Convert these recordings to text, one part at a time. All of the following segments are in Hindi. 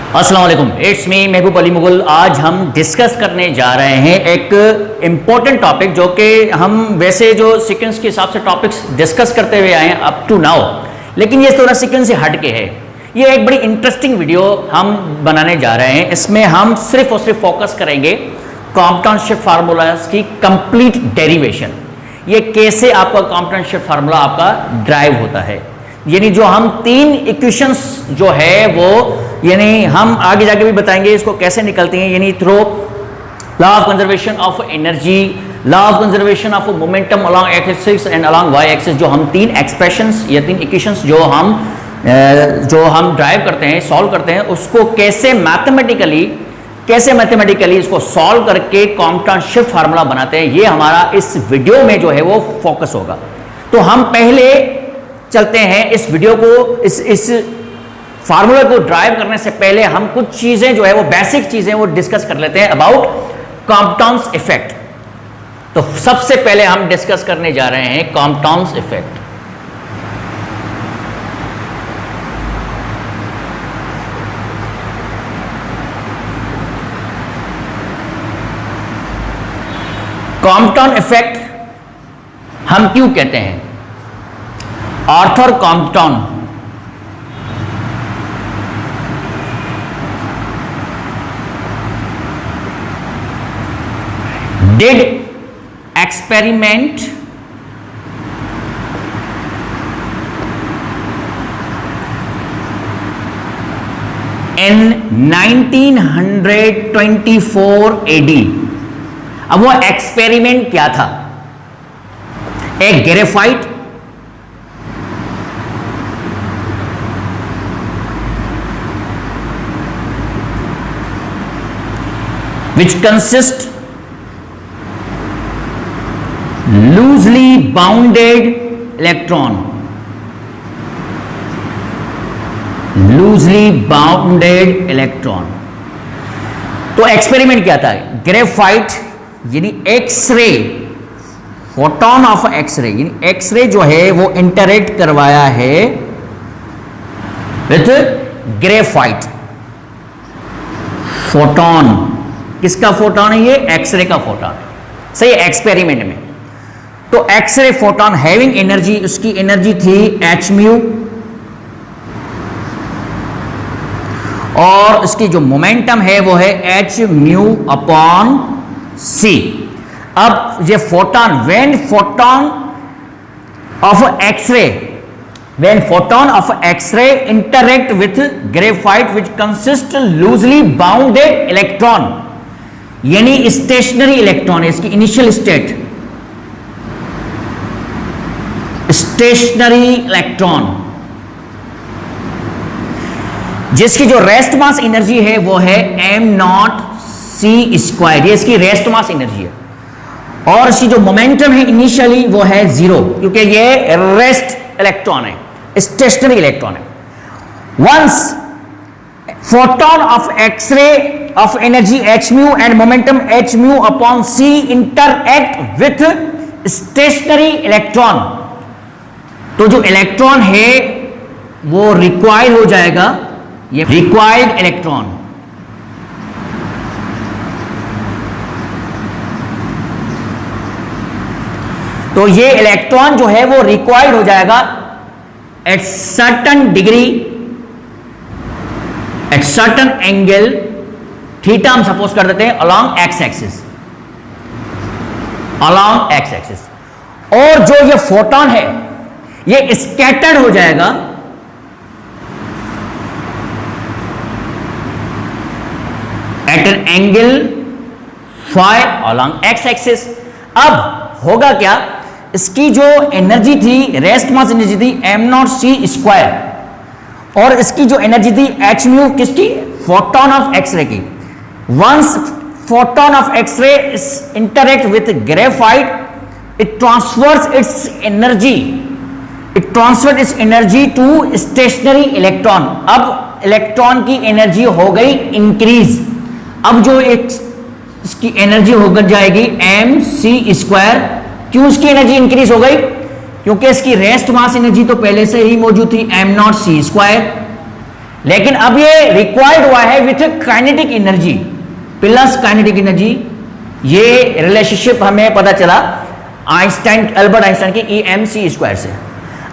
अस्सलाम वालेकुम, इट्स मी महबूब अली मुगल। आज हम डिस्कस करने जा रहे हैं एक इम्पॉर्टेंट टॉपिक, जो कि हम वैसे जो सीक्वेंस के हिसाब से टॉपिक्स डिस्कस करते हुए आए हैं अप टू नाउ, लेकिन ये थोड़ा सीक्वेंस से हट के है। ये एक बड़ी इंटरेस्टिंग वीडियो हम बनाने जा रहे हैं। इसमें हम सिर्फ और सिर्फ फोकस करेंगे कॉम्पटाउन शिफ्ट फार्मूलाज की कंप्लीट डेरिवेशन। ये कैसे आपका कॉम्पटाउन शिफ्ट फार्मूला आपका ड्राइव होता है, यानी जो हम तीन इक्वेशंस जो है वो, यानी हम आगे जाके भी बताएंगे इसको कैसे निकलती हैं, यानी through law of conservation of energy, law of conservation of momentum along x axis and along y axis. जो हम तीन एक्सप्रेशंस या तीन इक्वेशंस जो हम ड्राइव करते हैं, सॉल्व करते हैं, उसको कैसे मैथमेटिकली इसको सॉल्व करके कॉम्पटाउन शिफ्ट फार्मूला बनाते हैं, ये हमारा इस वीडियो में जो है वो फोकस होगा। तो हम पहले चलते हैं इस वीडियो को, इस फार्मूला को ड्राइव करने से पहले हम कुछ चीजें जो है वो बेसिक चीजें वो डिस्कस कर लेते हैं अबाउट कॉम्पटाउन इफेक्ट। तो सबसे पहले हम डिस्कस करने जा रहे हैं कॉम्पटाउन इफेक्ट। कॉम्पटाउन इफेक्ट हम क्यों कहते हैं? Arthur Compton did experiment in 1924 AD। अब वो एक्सपेरिमेंट क्या था? एक graphite which consist loosely bounded electron, तो एक्सपेरिमेंट क्या था? ग्रेफाइट यानी एक्सरे, फोटोन ऑफ एक्सरे, यानी एक्सरे जो है वो इंटरेक्ट करवाया है विथ ग्रेफाइट। फोटोन किसका फोटोन है? ये एक्सरे का फोटोन है, सही है, एक्सपेरिमेंट में। तो एक्सरे फोटोन हैविंग एनर्जी, उसकी एनर्जी थी h म्यू, और उसकी जो मोमेंटम है वो है h म्यू अपॉन c। अब ये photon, when photon of x ray interact with graphite which consist loosely bounded electron, यानी स्टेशनरी इलेक्ट्रॉन है, इसकी इनिशियल स्टेट स्टेशनरी इलेक्ट्रॉन, जिसकी जो रेस्ट मास एनर्जी है वो है m0c², ये इसकी रेस्ट मास एनर्जी है, और इसकी जो मोमेंटम है इनिशियली वो है 0, क्योंकि ये रेस्ट इलेक्ट्रॉन है, स्टेशनरी इलेक्ट्रॉन है। Once photon of x ray of energy h mu and momentum h mu upon c interact with stationary electron, तो जो इलेक्ट्रॉन है वो रिक्वायर्ड हो जाएगा, ये रिक्वायर्ड इलेक्ट्रॉन। तो ये इलेक्ट्रॉन जो है वो रिक्वायर्ड हो जाएगा at certain degree, at certain angle, theta हम सपोज कर देते हैं, अलोंग एक्स एक्सिस, और जो ये फोटोन है ये स्कैटर्ड हो जाएगा at an angle phi along x axis. अब होगा क्या? इसकी जो एनर्जी थी, रेस्ट मास एनर्जी थी m0c², और इसकी जो एनर्जी थी h म्यू, किसकी? फोटोन ऑफ एक्सरे की। Once photon of X-ray is interact with graphite, it transfers its energy to stationary electron। अब इलेक्ट्रॉन की एनर्जी हो गई इंक्रीज। अब जो इसकी एनर्जी होकर जाएगी mc²। क्यों इसकी एनर्जी इंक्रीज हो गई? क्योंकि इसकी रेस्ट मास एनर्जी तो पहले से ही मौजूद थी m0c², लेकिन अब ये रिक्वायर्ड हुआ है with kinetic energy plus kinetic energy. ये रिलेशनशिप हमें पता चला आइंस्टाइन, अल्बर्ट आइंस्टाइन की EmC² से।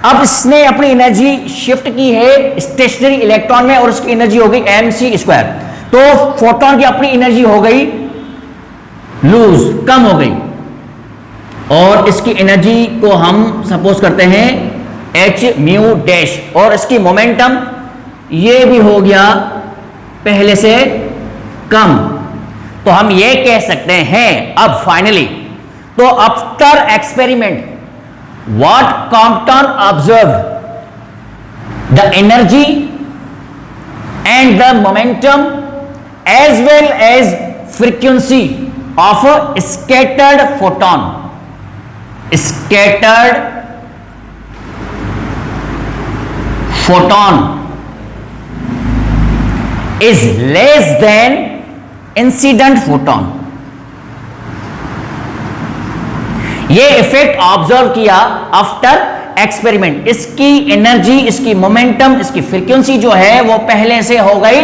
अब इसने अपनी एनर्जी शिफ्ट की है स्टेशनरी इलेक्ट्रॉन में और उसकी एनर्जी हो गई mc²। तो फोटोन की अपनी एनर्जी हो गई लूज, कम हो गई, और इसकी एनर्जी को हम सपोज करते हैं h μ' और इसकी मोमेंटम ये भी हो गया पहले से कम। तो हम ये कह सकते हैं अब फाइनली, तो after experiment what Compton observed, the energy and the momentum as well as frequency of a scattered photon is less than incident photon। ये इफेक्ट ऑब्जर्व किया आफ्टर एक्सपेरिमेंट। इसकी एनर्जी, इसकी मोमेंटम, इसकी फ्रीक्वेंसी जो है वो पहले से हो गई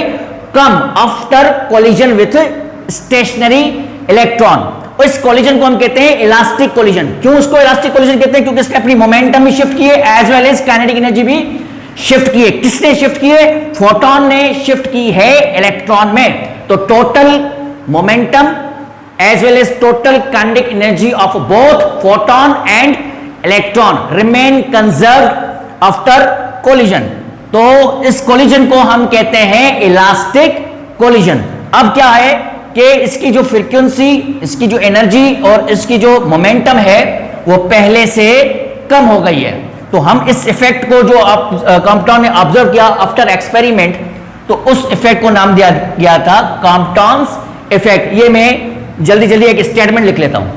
कम after collision with stationary electron. और इस कोलिजन को हम कहते हैं इलास्टिक कोलिजन। क्यों उसको इलास्टिक कोलिजन कहते हैं? क्योंकि इसने अपनी मोमेंटम भी शिफ्ट की है as well as kinetic energy भी शिफ्ट की है। किसने शिफ्ट की है? फोटोन ने शिफ्ट की है इलेक्ट्रॉन में। तो total momentum as well as total kinetic energy of both photon and electron remain conserved after collision। तो इस कोलिजन को हम कहते हैं इलास्टिक कोलिजन। अब क्या है कि इसकी जो फ्रीक्वेंसी, इसकी जो एनर्जी और इसकी जो मोमेंटम है वो पहले से कम हो गई है। तो हम इस इफेक्ट को जो कॉम्पटन ने ऑब्जर्व किया आफ्टर एक्सपेरिमेंट, तो उस इफेक्ट को नाम दिया गया था कॉम्पटन्स इफेक्ट। ये मैं जल्दी जल्दी एक स्टेटमेंट लिख लेता हूं।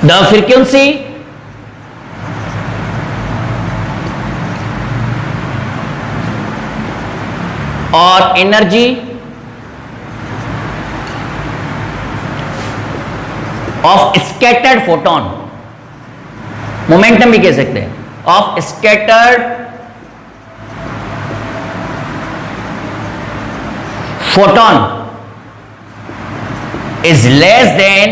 द फ्रीक्वेंसी और energy of scattered photon, momentum भी कह सकते हैं, of scattered photon is less than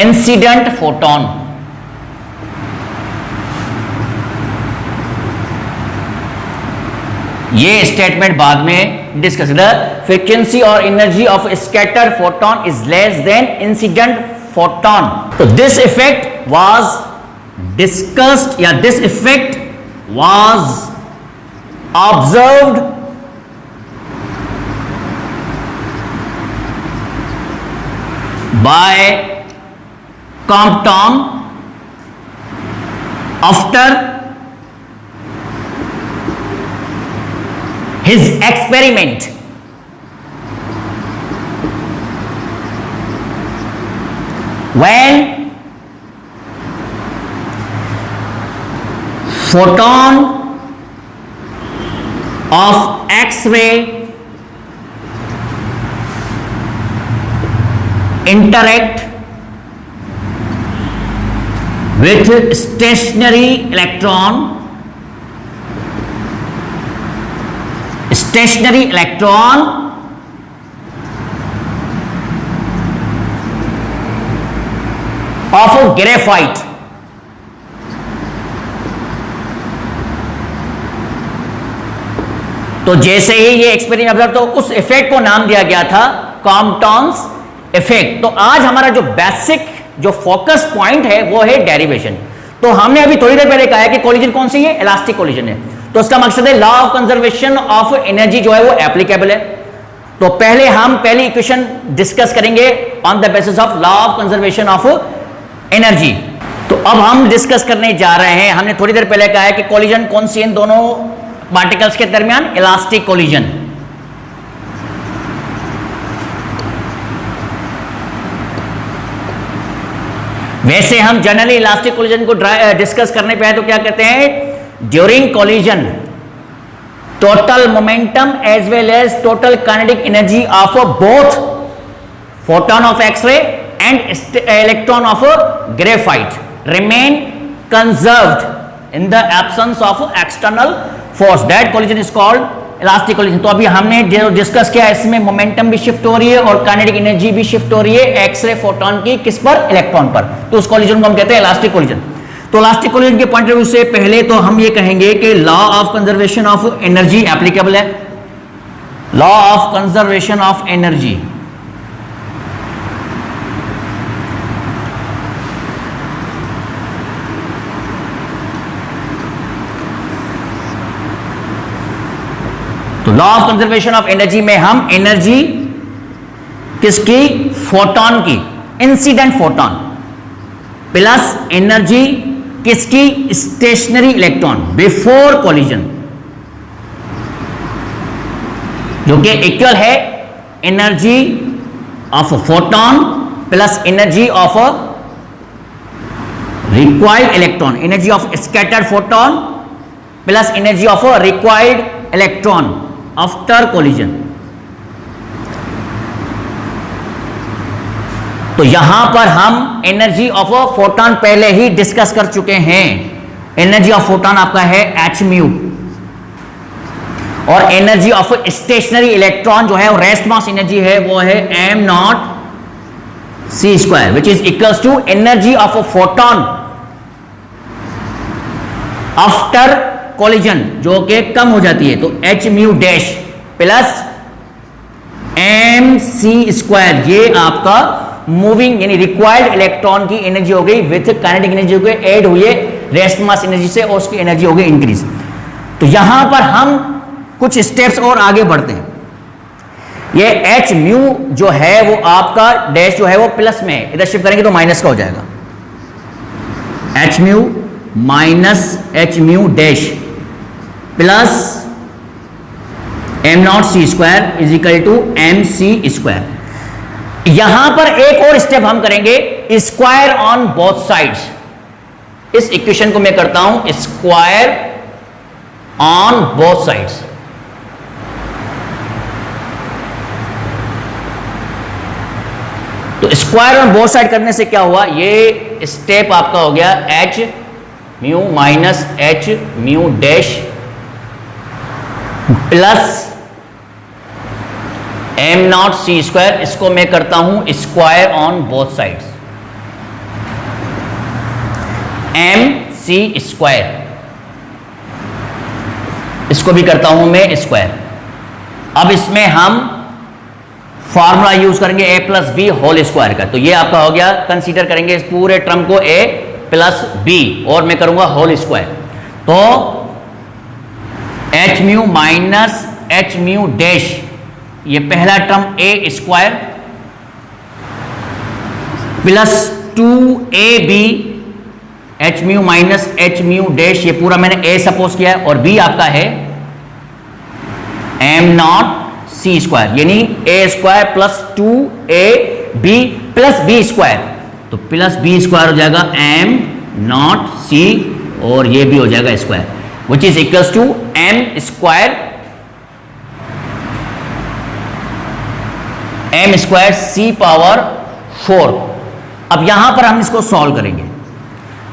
incident photon। ये स्टेटमेंट बाद में डिस्कस। द फ्रीक्वेंसी और energy of scattered photon is less than incident photon. तो दिस इफेक्ट वाज डिस्कस्ड या this effect was observed by Compton after his experiment when photon of X-ray interact with stationary electron of graphite। तो जैसे ही ये एक्सपेरिमेंट ऑब्जर्व, तो उस इफेक्ट को नाम दिया गया था कॉम्पटन्स इफेक्ट। तो आज हमारा जो बेसिक जो फोकस पॉइंट है वो है डेरिवेशन। तो हमने अभी थोड़ी देर पहले कहा है कि कोलिजन कौन सी है? इलास्टिक कोलिजन है। तो इसका मकसद है law of conservation of energy जो है वो एप्लीकेबल है। तो पहले हम पहली इक्वेशन डिस्कस करेंगे on the basis of law of conservation of energy. तो अब हम डिस्कस करने जा रहे हैं, हमने थोड़ी देर पहले कहा है कि कोलिजन कौन सी है इन दोनों पार्टिकल्स के दरमियान? Elastic collision. वैसे हम जनरली इलास्टिक कोलिजन को डिस्कस करने पे आए तो क्या कहते हैं? During collision total momentum as well as total kinetic energy of both photon of x ray and electron of graphite remain conserved in the absence of external force. That collision is called elastic collision. तो अभी हमने जो डिस्कस किया इसमें मोमेंटम भी शिफ्ट हो रही है और काइनेटिक एनर्जी भी शिफ्ट हो रही है एक्सरे फोटोन की, किस पर? इलेक्ट्रॉन पर। तो उस कोलिजन को हम कहते हैं इलास्टिक कोलिजन। तो इलास्टिक कोलिजन के पॉइंट ऑफ व्यू से पहले तो हम ये कहेंगे कि law of conservation of energy applicable है। Law of conservation of energy, तो law of conservation of energy में हम एनर्जी किसकी? फोटोन की, इंसिडेंट फोटोन, प्लस एनर्जी किसकी? स्टेशनरी इलेक्ट्रॉन बिफोर कोलिजन, जो कि इक्वल है energy of photon plus energy of required electron, energy of scattered photon plus energy of required electron after collision. तो यहां पर हम एनर्जी ऑफ फोटोन पहले ही डिस्कस कर चुके हैं। एनर्जी ऑफ फोटोन आपका है एच म्यू, और एनर्जी ऑफ स्टेशनरी इलेक्ट्रॉन जो है वो रेस्ट मास एनर्जी है, वो है m not C square, which is equals to energy of photon after collision, जो कि कम हो जाती है। तो h mu dash plus m c square, ये आपका मूविंग यानी रिक्वायर्ड इलेक्ट्रॉन की एनर्जी हो गई विथ काइनेटिक एनर्जी को ऐड हुई है रेस्ट मास एनर्जी से, और उसकी एनर्जी हो गई इंक्रीज। तो यहां पर हम कुछ स्टेप्स और आगे बढ़ते हैं। ये एच म्यू जो है वो आपका डैश जो है वो प्लस में, इधर शिफ्ट करेंगे तो माइनस का हो जाएगा। H mu minus h mu dash plus m not C square is equal to m c square. यहां पर एक और स्टेप हम करेंगे, स्क्वायर ऑन बोथ साइड्स। इस इक्वेशन को मैं करता हूं स्क्वायर ऑन बोथ साइड्स। तो स्क्वायर ऑन बोथ साइड करने से क्या हुआ, ये स्टेप आपका हो गया h mu minus h mu dash plus m not C square. इसको मैं करता हूं square on both sides, m c square. इसको भी करता हूं मैं स्क्वायर। अब इसमें हम फॉर्मूला यूज करेंगे ए प्लस बी होल स्क्वायर का। तो ये आपका हो गया, कंसीडर करेंगे इस पूरे टर्म को ए प्लस बी, और मैं करूंगा होल स्क्वायर। तो h mu minus h mu dash, ये पहला term a square plus 2ab h mu minus h mu dash, ये पूरा मैंने ए सपोज किया है, और बी आपका है एम नॉट सी स्क्वायर, यानी a square plus 2ab plus b square. तो प्लस बी स्क्वायर हो जाएगा एम नॉट सी, और ये भी हो जाएगा square, which is equals to m square c power 4। अब यहां पर हम इसको सॉल्व करेंगे।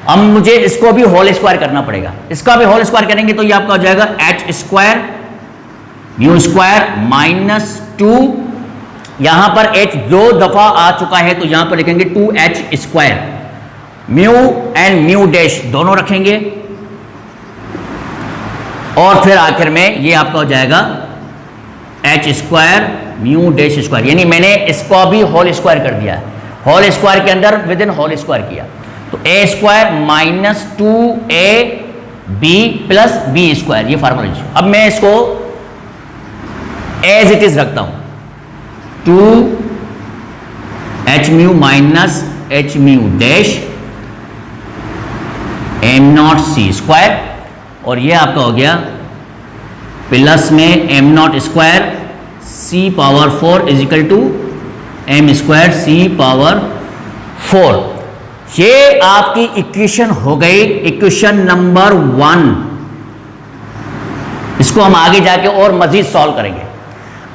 अब मुझे इसको भी होल स्क्वायर करना पड़ेगा, इसका भी होल स्क्वायर करेंगे तो ये आपका हो जाएगा h square mu square minus 2, यहां पर एच 2 दफा आ चुका है तो यहां पर लिखेंगे 2h square, mu and mu dash दोनों रखेंगे, और फिर आखिर में ये आपका हो जाएगा h square mu dash square, यानी मैंने इसको भी होल स्क्वायर कर दिया, होल स्क्वायर के अंदर विद इन होल स्क्वायर किया। तो a square minus 2ab plus b square, ये फार्मूला। अब मैं इसको एज इट इज रखता हूं, 2h mu minus h mu dash m not C square, और ये आपका हो गया प्लस में M not square c power 4 is equal to m square c power 4। ये आपकी इक्वेशन हो गई, इक्वेशन नंबर 1। इसको हम आगे जाके और मजीद सॉल्व करेंगे।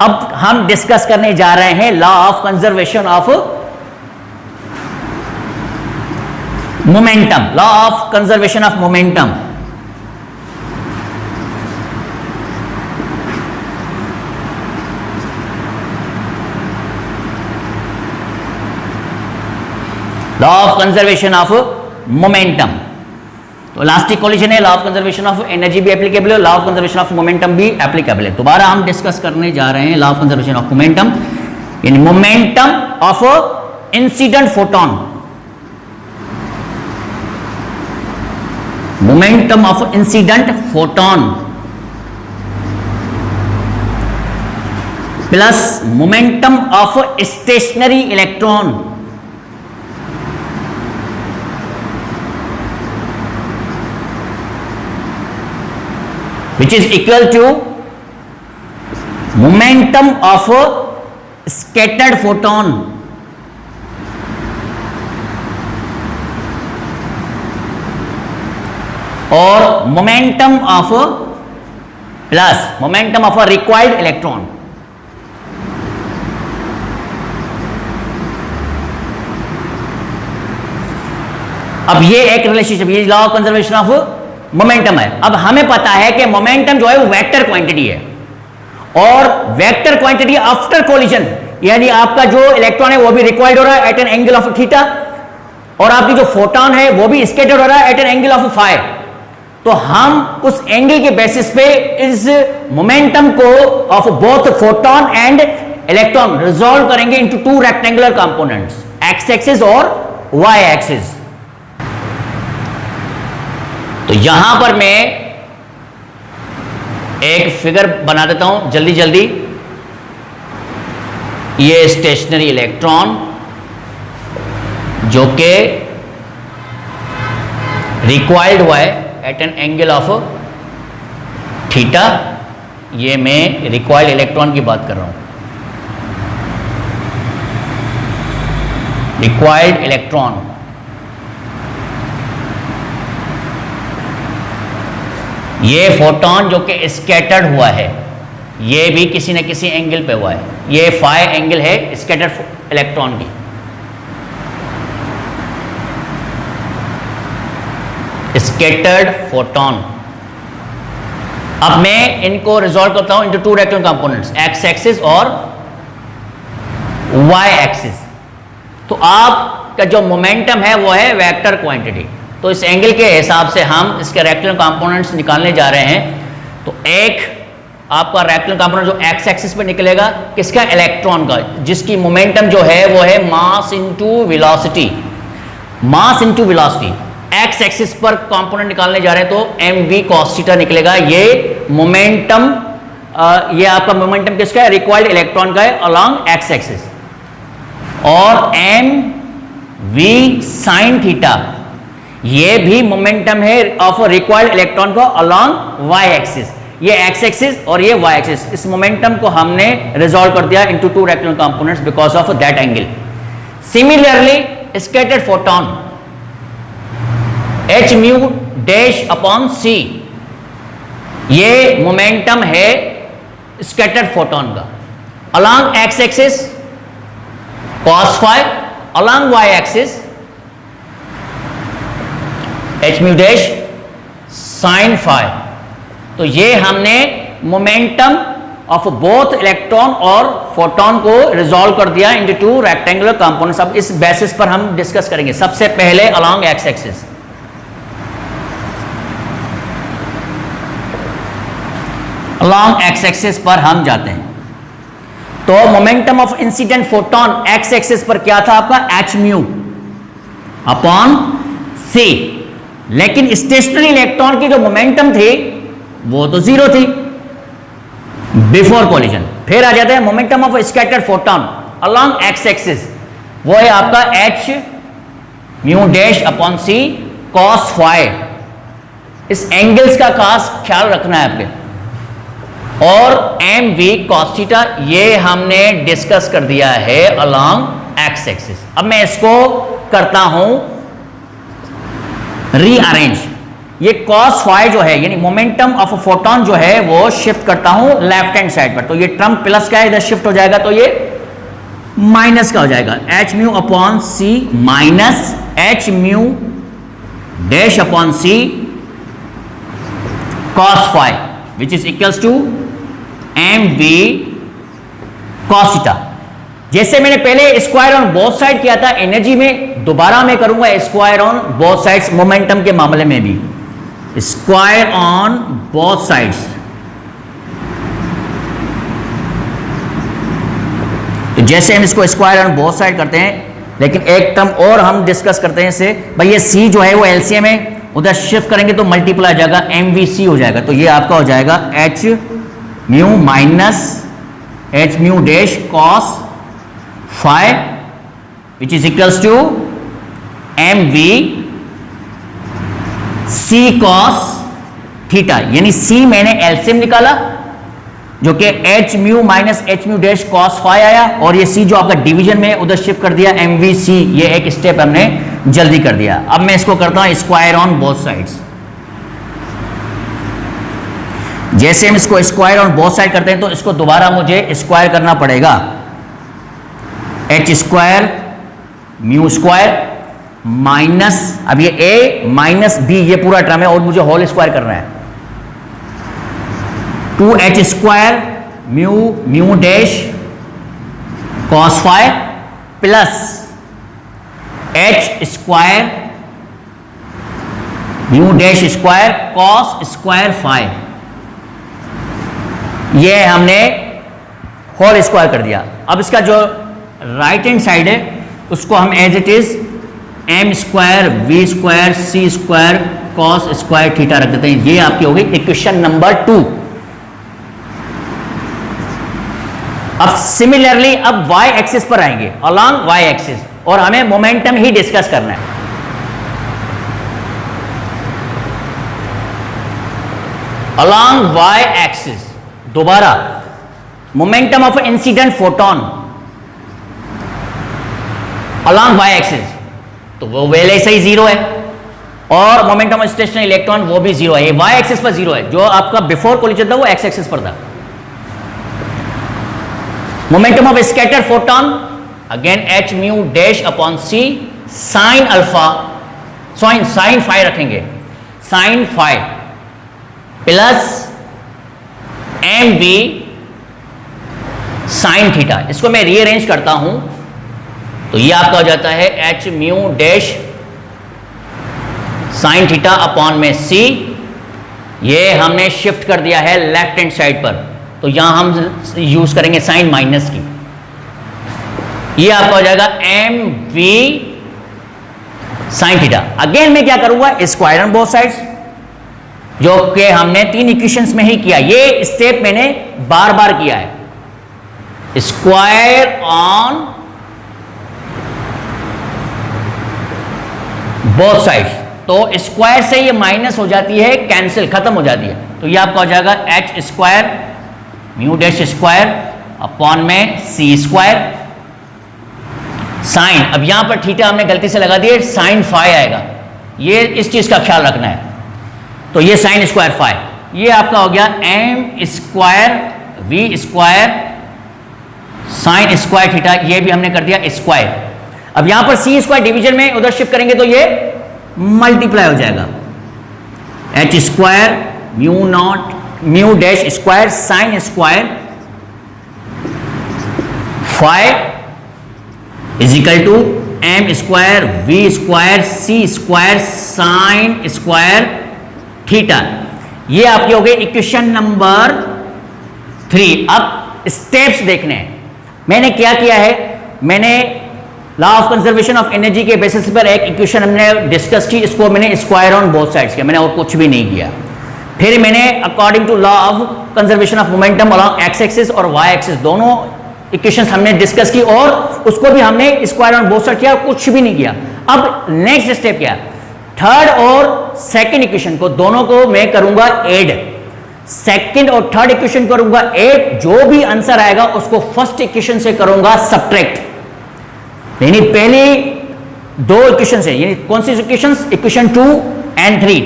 अब हम डिस्कस करने जा रहे हैं law of conservation of momentum, law of conservation of momentum. Law of conservation of momentum, तो इलास्टिक कोलिजन है, law of conservation of energy भी एप्लीकेबल है, law of conservation of momentum भी एप्लीकेबल है। दोबारा हम डिस्कस करने जा रहे हैं law of conservation of momentum, in momentum of incident photon, momentum of incident photon plus momentum of stationary electron, which is equal to momentum of scattered photon or momentum of plus momentum of a required electron। अब ये एक रिलेशनशिप, ये law of conservation of momentum है। अब हमें पता है कि मोमेंटम जो है वो वेक्टर क्वांटिटी है, और वेक्टर क्वांटिटी आफ्टर कोलिजन, यानी आपका जो इलेक्ट्रॉन है वो भी रिक्वायर्ड हो रहा है at an angle of theta, और आपकी जो फोटोन है वो भी स्कैटर्ड हो रहा है at an angle of phi. तो हम उस एंगल के बेसिस पे इस मोमेंटम को of both photon and electron resolve करेंगे into two rectangular components, x axis और वाई एक्सिस। तो यहां पर मैं एक फिगर बना देता हूं जल्दी जल्दी। ये स्टेशनरी इलेक्ट्रॉन जो कि रिक्वायर्ड हुआ है at an angle of theta, ये मैं रिक्वायर्ड इलेक्ट्रॉन की बात कर रहा हूं, रिक्वायर्ड इलेक्ट्रॉन। ये फोटोन जो कि स्कैटर्ड हुआ है, ये भी किसी न किसी एंगल पे हुआ है, ये फाई एंगल है स्कैटर्ड इलेक्ट्रॉन की। Scattered photon. अब मैं इनको रिजॉल्व करता हूं into two rectangular components, x axis और वाई एक्सिस। तो आपका जो मोमेंटम है वो है वेक्टर क्वांटिटी, तो इस एंगल के हिसाब से हम इसके रेक्टेंगुलर कंपोनेंट्स निकालने जा रहे हैं। तो एक आपका रेक्टेंगुलर कंपोनेंट जो एक्स एक्सिस पे निकलेगा किसका, इलेक्ट्रॉन का, जिसकी मोमेंटम जो है वो है mass into velocity, mass into velocity. X axis पर कंपोनेंट निकालने जा रहे हैं तो एम वी कॉस थीटा निकलेगा। ये मोमेंटम, ये आपका मोमेंटम किसका है, रिक्वायर्ड इलेक्ट्रॉन का है अलोंग एक्स एक्सिस, और एम वी साइन थीटा ये भी मोमेंटम है ऑफ रिक्वायर्ड इलेक्ट्रॉन को अलोंग वाई एक्सिस। ये एक्स एक्सिस और ये वाई एक्सिस, इस मोमेंटम को हमने रिजॉल्व कर दिया into two rectangular components because of that angle. Similarly scattered photon h mu dash upon c, ये मोमेंटम है स्कैटर्ड फोटोन का along x axis cos phi, along y axis h mu dash sine phi. तो ये हमने मोमेंटम ऑफ बोथ इलेक्ट्रॉन और फोटोन को रिजॉल्व कर दिया इनटू टू रेक्टेंगुलर कंपोनेंट्स। अब इस बेसिस पर हम डिस्कस करेंगे। सबसे पहले along x axis, along x axis पर हम जाते हैं। तो momentum of incident photon x axis पर क्या था आपका, एच म्यू अपॉन सी, लेकिन स्टेशनरी इलेक्ट्रॉन की जो मोमेंटम थी वो तो जीरो थी बिफोर कोलिजन। फिर आ जाता है momentum of scattered photon along x axis, वो है आपका एच म्यू डैश अपॉन सी कॉस फाई। इस एंगल्स का खास ख्याल रखना है आपके। और एम वी कॉस थीटा ये हमने डिस्कस कर दिया है अलोंग एक्स एक्सिस। अब मैं इसको करता हूं रीअरेंज। ये कॉस फाई जो है यानी मोमेंटम ऑफ फोटोन जो है वो शिफ्ट करता हूं लेफ्ट हैंड साइड पर, तो ये टर्म प्लस का है, इधर शिफ्ट हो जाएगा तो ये माइनस का हो जाएगा, h mu upon c minus h mu dash upon c cos phi which is equals to mv cos theta। जैसे मैंने पहले स्क्वायर ऑन बोथ साइड किया था एनर्जी में, दोबारा मैं करूंगा square on both sides momentum के मामले में भी, स्क्वायर ऑन बोथ साइड्स। तो जैसे हम इसको स्क्वायर ऑन बोथ साइड करते हैं, लेकिन एक टर्म और हम डिस्कस करते हैं इसे, भाई ये सी जो है वो एलसीएम है, उधर शिफ्ट करेंगे तो मल्टीप्लाई आ जाएगा, एमवीसी हो जाएगा। तो ये आपका हो जाएगा h mu minus h mu dash cos phi which is equals to m v c cos theta, यानी सी मैंने एलसीएम निकाला जो कि h mu minus h mu dash cos phi आया, और ये सी जो आपका डिवीजन में उधर शिफ्ट कर दिया एम वी सी, ये एक स्टेप हमने जल्दी कर दिया। अब मैं इसको करता हूं स्क्वायर ऑन बोथ साइड्स। जैसे हम इसको स्क्वायर ऑन बोथ साइड करते हैं तो इसको दोबारा मुझे स्क्वायर करना पड़ेगा, H square mu square minus, अब ये ए माइनस बी ये पूरा टर्म है और मुझे होल स्क्वायर करना है, 2h square mu mu dash cos phi plus h square mu dash square cos square phi, ये हमने होल स्क्वायर कर दिया। अब इसका जो राइट हैंड साइड है उसको हम as it is m square v square c square cos square theta रख देते हैं। ये आपकी होगी इक्वेशन नंबर 2। अब सिमिलरली अब y एक्सिस पर आएंगे, अलोंग y एक्सिस, और हमें मोमेंटम ही डिस्कस करना है। अलोंग y एक्सिस दोबारा momentum of incident photon along y axis, तो वो पहले से ही जीरो है, और मोमेंटम ऑफ स्टेशनरी इलेक्ट्रॉन वो भी जीरो है, y एक्सिस पर जीरो है। जो आपका बिफोर कोलिजन था वो x एक्सिस पर था। Momentum of scatter photon again h mu dash upon c sine alpha, sine phi रखेंगे, sine phi plus m v sine theta. इसको मैं रीअरेंज करता हूं तो ये आपका हो जाता है h mu dash sine theta upon में सी, ये हमने शिफ्ट कर दिया है लेफ्ट हैंड साइड पर, तो यहां हम यूज करेंगे साइन माइनस की। ये आपका हो जाएगा m v sine theta. Again मैं क्या करूंगा स्क्वायर ऑन बोथ साइड्स, जो कि हमने 3 इक्वेशंस में ही किया, ये स्टेप मैंने बार बार किया है, स्क्वायर ऑन बोथ साइड्स। तो स्क्वायर से ये माइनस हो जाती है, कैंसिल खत्म हो जाती है, तो ये आपका हो जाएगा h square mu dash square upon में सी स्क्वायर साइन, अब यहां पर थीटा हमने गलती से लगा दिए, साइन फाई आएगा, ये इस चीज का ख्याल रखना है। तो ये साइन स्क्वायर फाई, ये आपका हो गया m square v square sine square theta, ये भी हमने कर दिया स्क्वायर। अब यहां पर सी स्क्वायर डिवीजन में उधर शिफ्ट करेंगे तो ये मल्टीप्लाई हो जाएगा, h square mu not mu dash square sine square five is equal to m square v square c square sine square theta. ये आपकी हो गई इक्वेशन नंबर 3। अब स्टेप्स देखने हैं। मैंने क्या किया है, मैंने law of conservation of energy के बेसिस पर एक इक्वेशन हमने डिस्कस की, इसको मैंने स्क्वायर ऑन बोथ साइड्स किया, मैंने और कुछ भी नहीं किया। फिर मैंने according to law of conservation of momentum along x axis और वाई एक्सिस दोनों इक्वेशंस हमने डिस्कस की, और उसको भी हमने स्क्वायर ऑन बोथ साइड किया, कुछ भी नहीं किया। अब नेक्स्ट स्टेप क्या है, थर्ड और सेकंड इक्वेशन को दोनों को मैं करूंगा ऐड, सेकंड और थर्ड इक्वेशन करूंगा ऐड, जो भी आंसर आएगा उसको फर्स्ट इक्वेशन से करूंगा सब्ट्रैक्ट। यानी पहली 2 इक्वेशन है, यानी कौन सी इक्वेशंस, इक्वेशन 2 एंड 3,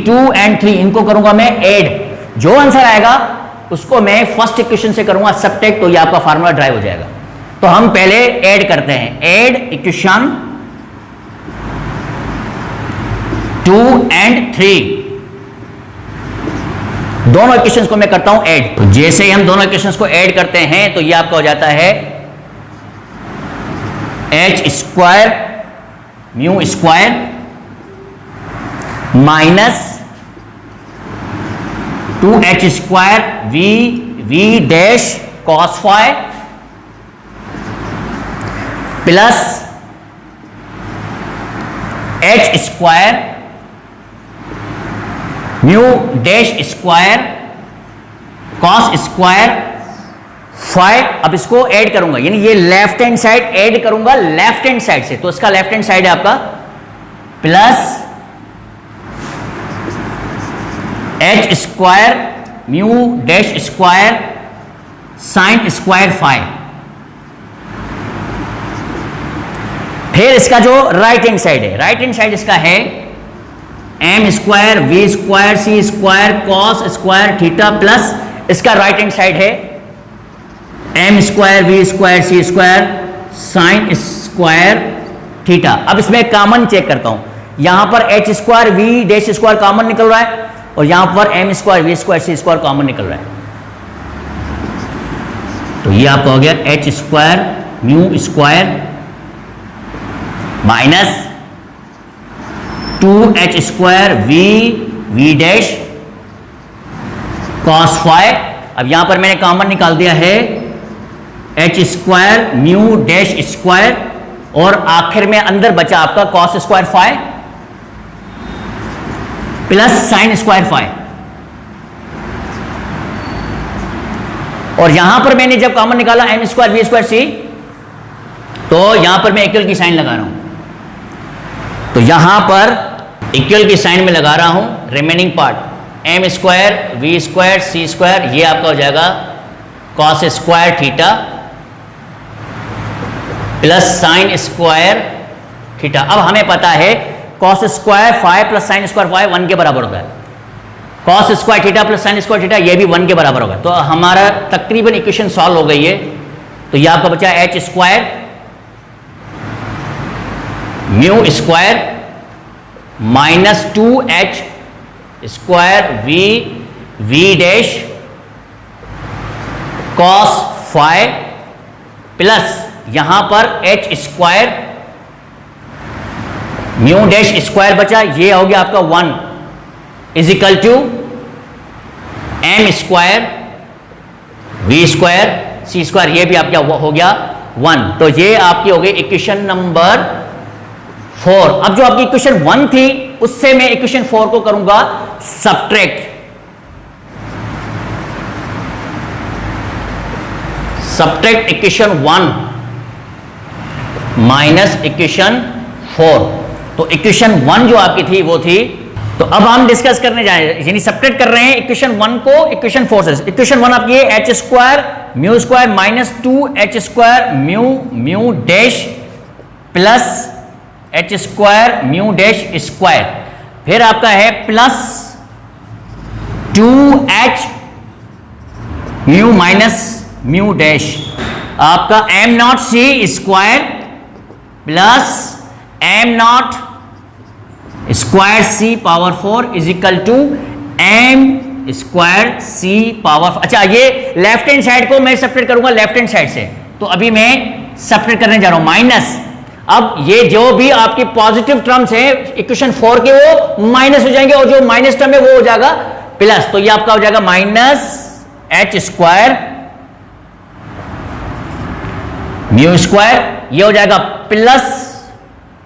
2 एंड 3 इनको करूंगा मैं ऐड, जो आंसर आएगा उसको मैं फर्स्ट इक्वेशन से करूंगा सब्ट्रैक्ट, तो ये आपका फार्मूला ड्राइव हो जाएगा। तो हम पहले ऐड करते हैं, ऐड इक्वेशन 2 and 3, दोनों इक्वेशंस को मैं करता हूं ऐड। तो जैसे ही हम दोनों इक्वेशंस को ऐड करते हैं तो ये आपका हो जाता है h square mu square minus 2h square v dash cos phi plus h square mu dash square cos square phi. अब इसको ऐड करूंगा, यानी ये लेफ्ट हैंड साइड ऐड करूंगा लेफ्ट हैंड साइड से, तो इसका लेफ्ट हैंड साइड है आपका plus h square mu dash square sine square phi. फिर इसका जो राइट हैंड साइड है, राइट हैंड साइड इसका है m square v square c square cos square theta plus इसका राइट हैंड साइड है m square v square c square sine square theta. अब इसमें कॉमन चेक करता हूं, यहां पर h square v dash square common निकल रहा है और यहां पर m square v square c square common निकल रहा है, तो ये आपका हो गया h square mu square minus 2h square v dash cos phi. अब यहां पर मैंने कॉमन निकाल दिया है h square mu dash square और आखिर में अंदर बचा आपका cos square phi plus sine square phi. और यहां पर मैंने जब कॉमन निकाला m square v square c, तो यहां पर मैं इक्वल की साइन लगा रहा हूं, तो यहां पर इक्वल की साइन में लगा रहा हूं remaining part m square v square c square, ये आपका हो जाएगा cos square theta plus sine square theta. अब हमें पता है cos square phi plus sine square phi 1 के बराबर होता है, cos square theta plus sine square theta ये भी 1 के बराबर होगा, तो हमारा तकरीबन इक्वेशन सॉल्व हो गई है। तो ये आपका बचा h square mu square minus 2h square v dash cos phi plus यहां पर h square mu dash square बचा, ये हो गया आपका 1 is equal to m square v square c square, ये भी आपका हो गया 1। तो ये आपकी हो गई इक्वेशन नंबर 4। अब जो आपकी इक्वेशन 1 थी उससे मैं इक्वेशन 4 को करूंगा subtract. Subtract equation 1 minus equation 4। तो इक्वेशन 1 जो आपकी थी वो थी, तो अब हम डिस्कस करने जा रहे हैं, यानी सब्ट्रैक्ट कर रहे हैं इक्वेशन 1 को इक्वेशन 4 से। इक्वेशन 1 आपकी है h square mu square minus 2h square mu dash plus h square mu dash square, फिर आपका है plus 2h mu minus mu dash, आपका m not C square plus m not square c power 4 is equal to m square c power 4। अच्छा, ये लेफ्ट हैंड साइड को मैं सेपरेट करूंगा लेफ्ट हैंड साइड से, तो अभी मैं सेपरेट करने जा रहा हूं माइनस। अब ये जो भी आपकी पॉजिटिव टर्म्स हैं इक्वेशन 4 के वो माइनस हो जाएंगे और जो माइनस टर्म है वो हो जाएगा प्लस, तो ये आपका हो जाएगा minus h square mu square, ये हो जाएगा plus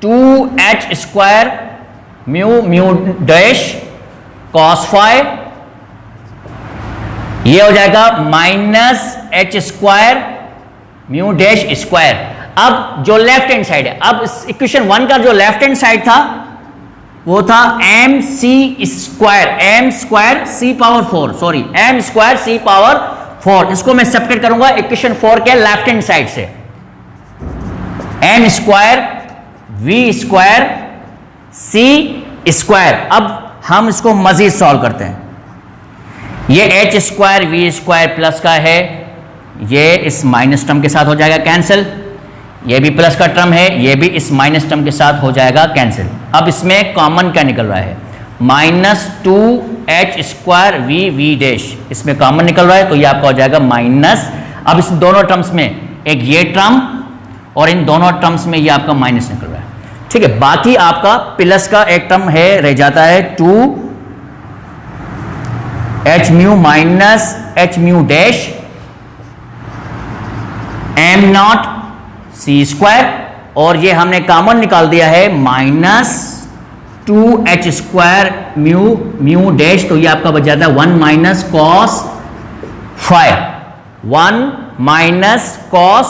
2h square mu dash cos phi, ये हो जाएगा minus h square mu dash square. अब जो लेफ्ट हैंड साइड है, अब इक्वेशन 1 का जो लेफ्ट हैंड साइड था वो था m c square c power 4, sorry m square c power 4, इसको मैं सेपरेट करूंगा इक्वेशन 4 के लेफ्ट हैंड साइड से। M square v square c square. अब हम इसको मजीद सॉल्व करते हैं, ये h square v square plus का है, ये इस माइनस टर्म के साथ हो जाएगा कैंसिल, ये भी प्लस का टर्म है, ये भी इस माइनस टर्म के साथ हो जाएगा कैंसिल। अब इसमें कॉमन क्या निकल रहा है, -2h² v डैश, इसमें कॉमन निकल रहा है तो ये आपका हो जाएगा माइनस। अब इस दोनों टर्म्स में एक ये टर्म और इन दोनों टर्म्स में ये आपका माइनस निकल रहा है, ठीक है। बाकी आपका प्लस का एक टर्म है, रह जाता है 2h mu minus h mu dash m0 c², और ये हमने कॉमन निकाल दिया है -2h² म्यू डैश, तो ये आपका बच जाता है 1 - cos phi, 1 - cos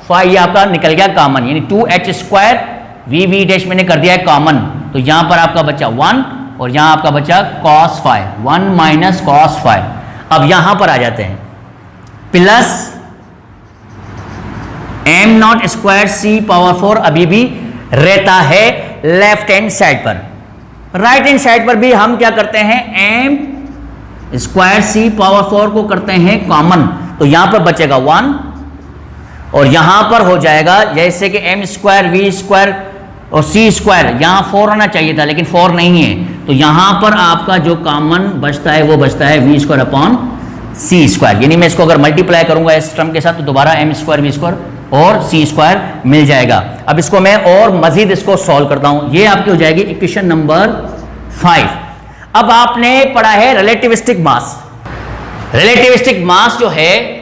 phi, ये आपका निकल गया कॉमन, यानी 2h² v डैश मैंने कर दिया है कॉमन, तो यहां पर आपका बचा 1 और यहां आपका बचा cos phi, 1 - cos phi। अब यहां पर आ जाते हैं, प्लस m0² c⁴ अभी भी रहता है लेफ्ट हैंड साइड पर। राइट हैंड साइड पर भी हम क्या करते हैं, m² c⁴ को करते हैं कॉमन, तो यहां पर बचेगा 1 और यहां पर हो जाएगा जैसे कि m² v² और c², यहां 4 होना चाहिए था लेकिन 4 नहीं है, तो यहां पर आपका जो कॉमन बचता है वो बचता है v² c², यानी मैं इसको अगर मल्टीप्लाई करूंगा इस टर्म के साथ तो दोबारा m² v² और c² मिल जाएगा। अब इसको मैं और मजीद इसको सॉल्व करता हूं, ये आपकी हो जाएगी इक्वेशन नंबर 5। अब आपने पढ़ा है रिलेटिविस्टिक मास। रिलेटिविस्टिक मास जो है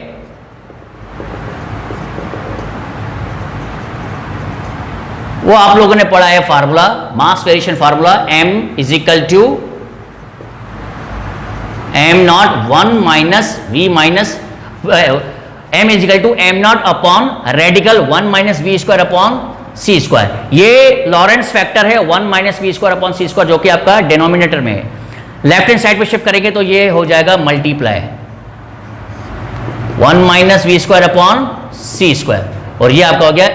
वो आप लोगों ने पढ़ा है formula, mass variation formula, m = m0 1 - v m = m0 upon radical 1 - v² c²। ये लॉरेंट्ज फैक्टर है 1 - v² c², जो कि आपका डिनोमिनेटर में है। लेफ्ट हैंड साइड पे शिफ्ट करेंगे तो ये हो जाएगा मल्टीप्लाई 1 - v² c², और ये आपका हो गया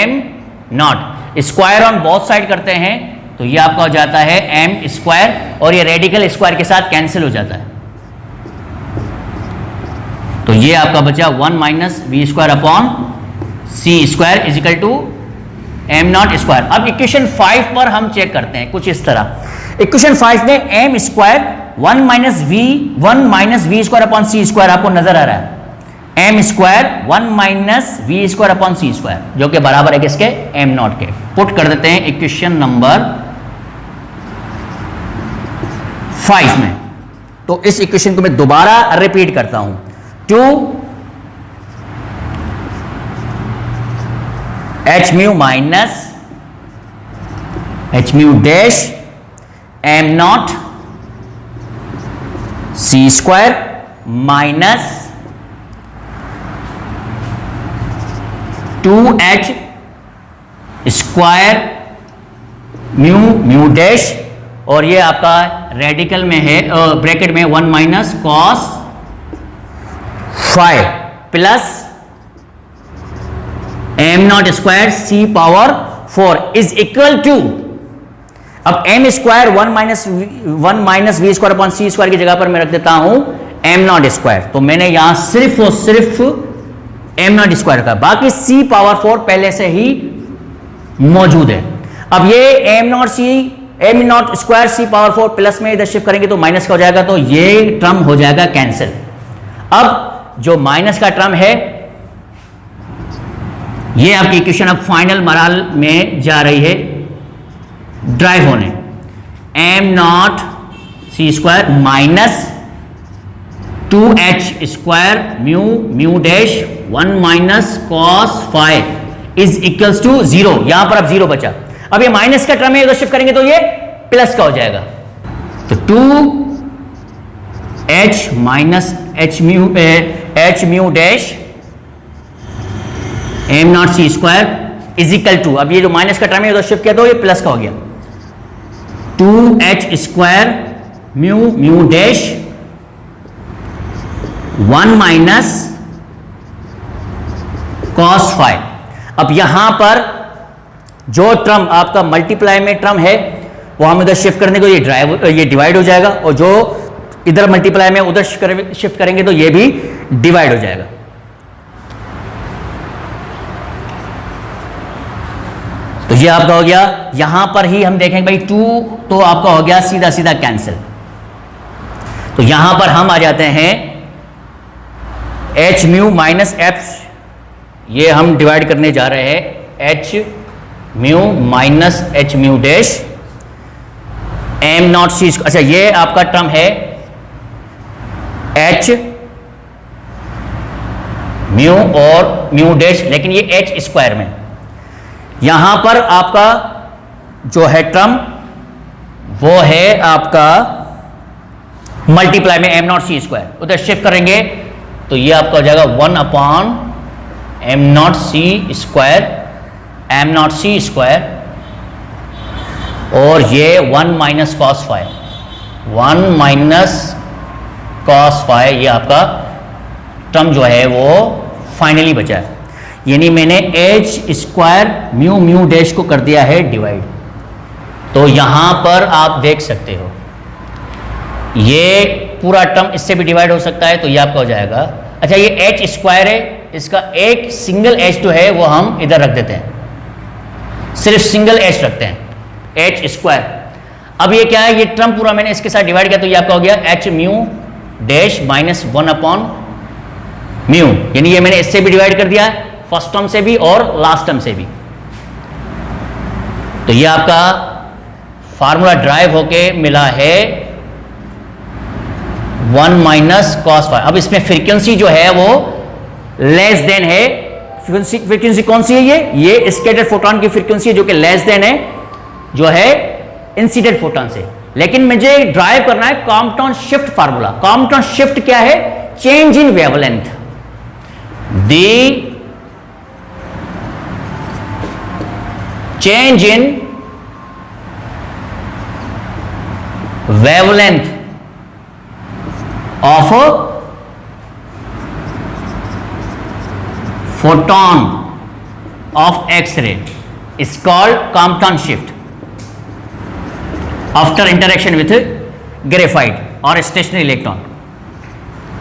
m0। Square on both side करते हैं तो ये आपका हो जाता है m², और ये रेडिकल स्क्वायर के साथ कैंसिल हो जाता है, तो ये आपका बचा 1 - v² c² = m0²। अब इक्वेशन 5 पर हम चेक करते हैं कुछ इस तरह। इक्वेशन 5 में m² 1 - v² c², आपको नजर आ रहा है, m² 1 - v² c², जो कि बराबर है किसके, m0 के। पुट कर देते हैं इक्वेशन नंबर 5 में, तो इस इक्वेशन को मैं दोबारा रिपीट करता हूं, 2h mu minus h mu dash m0 c² minus 2h² mu dash, और ये आपका रेडिकल में है ब्रैकेट में 1 - cos phi plus m0² c⁴ is equal to, अब m² 1 - v² c² की जगह पर मैं रख देता हूं m0², तो मैंने यहां सिर्फ और सिर्फ m0² का, बाकी c⁴ पहले से ही मौजूद है। अब ये m0² c⁴ प्लस में इधर शिफ्ट करेंगे तो माइनस का हो जाएगा, तो ये टर्म हो जाएगा कैंसिल। अब जो माइनस का टर्म है ये आपकी इक्वेशन अब फाइनल मराल में जा रही है ड्राइव होने, m0 c² minus 2h² mu dash 1 - cos phi is equals to 0। यहां पर अब 0 बचा, अब ये माइनस का टर्म है, अगर शिफ्ट करेंगे तो ये प्लस का हो जाएगा, तो 2h - h mu dash m0 c² is equal to, अब ये जो माइनस का टर्म है उधर शिफ्ट किया तो ये प्लस का हो गया, 2h² mu dash 1 - cos phi। अब यहां पर जो टर्म आपका मल्टीप्लाई में टर्म है वो हम इधर शिफ्ट करने को ये डिवाइड हो जाएगा, और जो इधर मल्टीप्लाई में उधर शिफ्ट करेंगे तो ये भी डिवाइड हो जाएगा। तो ये आपका हो गया। यहां पर ही हम देखेंगे भाई 2 तो आपका हो गया सीधा सीधा कैंसिल। तो यहां पर हम आ जाते हैं एच म्यू माइनस एफ, ये हम डिवाइड करने जा रहे हैं h mu minus h mu dash m not c. अच्छा ये आपका टर्म है एच म्यू और म्यू डैश, लेकिन ये एच स्क्वायर में। यहां पर आपका जो है टर्म वो है आपका मल्टीप्लाई में एम नॉट सी स्क्वायर, उधर शिफ्ट करेंगे तो ये आपका हो जाएगा 1 upon am not C square, M not C square, और ये 1 minus cos phi, 1 minus cos phi, ये आपका टर्म जो है वो फाइनली बचा है। यानी मैंने H square mu mu dash को कर दिया है डिवाइड। तो यहां पर आप देख सकते हो ये पूरा टर्म इससे भी डिवाइड हो सकता है, तो ये आपका हो जाएगा। अच्छा ये एच स्क्वायर है, इसका एक सिंगल एच जो है वो हम इधर रख देते हैं, सिर्फ सिंगल एच रखते हैं, एच स्क्वायर। अब ये क्या है, ये टर्म पूरा मैंने इसके साथ डिवाइड किया तो ये आपका हो गया h mu dash minus 1 upon mu, यानी ये मैंने इससे भी डिवाइड कर दिया, फर्स्ट टर्म से भी और लास्ट टर्म से भी। तो ये आपका फार्मूला ड्राइव होके मिला है 1 माइनस कॉस फाइव। अब इसमें फ्रीक्वेंसी जो है वो लेस देन है, फ्रीक्वेंसी कौन सी है, ये स्कैटर्ड फोटोन की फ्रीक्वेंसी है जो कि लेस देन है जो है इंसिडेंट फोटोन से। लेकिन मुझे ड्राइव करना है कॉम्पटाउन शिफ्ट फार्मूला। कॉम्पटाउन शिफ्ट क्या है, change in wavelength, the change in wavelength of a photon of X-ray is called Compton shift after interaction with graphite or stationary electron,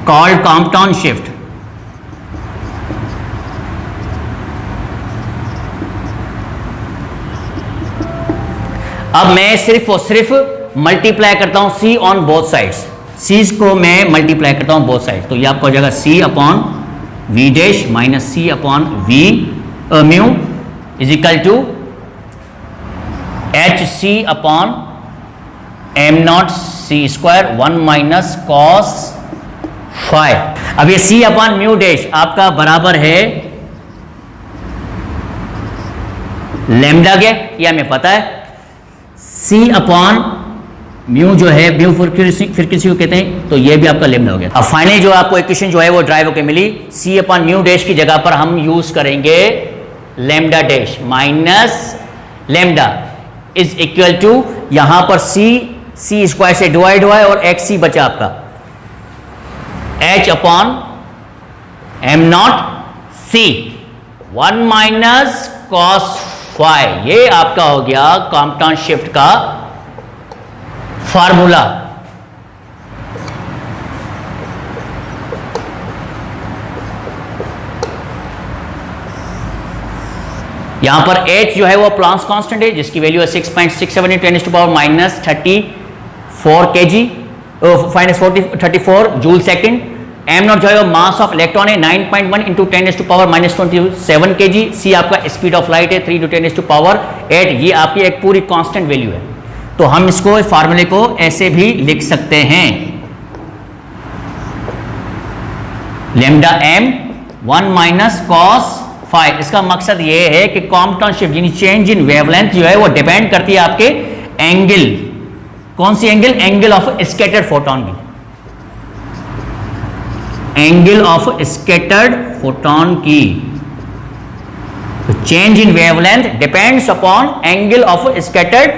called Compton shift. अब मैं सिर्फ और सिर्फ मल्टीप्लाई करता हूं सी ऑन बोथ साइड्स, सी को मैं मल्टीप्लाई करता हूं बोथ साइड, तो ये आपको हो जाएगा c upon v dash minus c upon v mu is equal to h c upon am not C square 1 minus cos five. अब ये सी अपॉन म्यू डैश आपका बराबर है लैम्डा के, ये हमें पता है। C अपॉन म्यू जो है म्यू फ्रीक्वेंसी को कहते हैं, तो ये भी आपका लेम्डा हो गया। अब फाइनली जो आपको इक्वेशन जो है वो ड्राइव होकर मिली, C अपॉन म्यू डैश की जगह पर हम यूज करेंगे lambda dash minus lambda is equal to, यहां पर C स्क्वायर से डिवाइड हुआ है और एक C बचा आपका H upon am not C 1 minus cos phi, ये आपका हो गया कॉम्पटाउन शिफ्ट का फार्मूला। यहां पर H जो है वो प्लांक्स कांस्टेंट है जिसकी वैल्यू है 6.67 × 10 to power minus 34 kg minus 34 joule second. Am not जो है मास ऑफ इलेक्ट्रॉन है 9.1 × 10 to power माइनस 27 kg। सी आपका स्पीड ऑफ लाइट है 3 × 10 to power 8, ये आपकी एक पूरी कांस्टेंट वैल्यू है। तो हम इसको फार्मूले को ऐसे भी लिख सकते हैं, lambda M 1 minus cos phi. इसका मकसद ये है कि कॉम्पटाउन शिफ्ट यानी चेंज इन वेवलेंथ जो है वो डिपेंड करती है आपके एंगल, कौन सी angle, angle of scattered photon की, एंगल ऑफ स्कैटर्ड फोटोन की। तो change in wavelength depends upon angle of scattered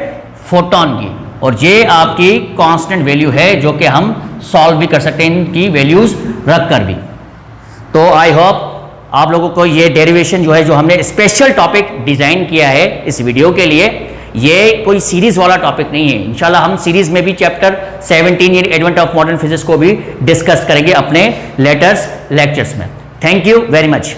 photon की, और ये आपकी कांस्टेंट वैल्यू है जो कि हम सॉल्व भी कर सकते हैं इनकी वैल्यूज रखकर भी। तो आई होप आप लोगों को ये डेरिवेशन जो है जो हमने स्पेशल टॉपिक डिजाइन किया है इस वीडियो के लिए, ये कोई सीरीज वाला टॉपिक नहीं है। इंशाल्लाह हम सीरीज में भी चैप्टर 17 यानी एडवेंट ऑफ मॉडर्न फिजिक्स को भी डिस्कस करेंगे अपने लेक्चर्स में। Thank you very much.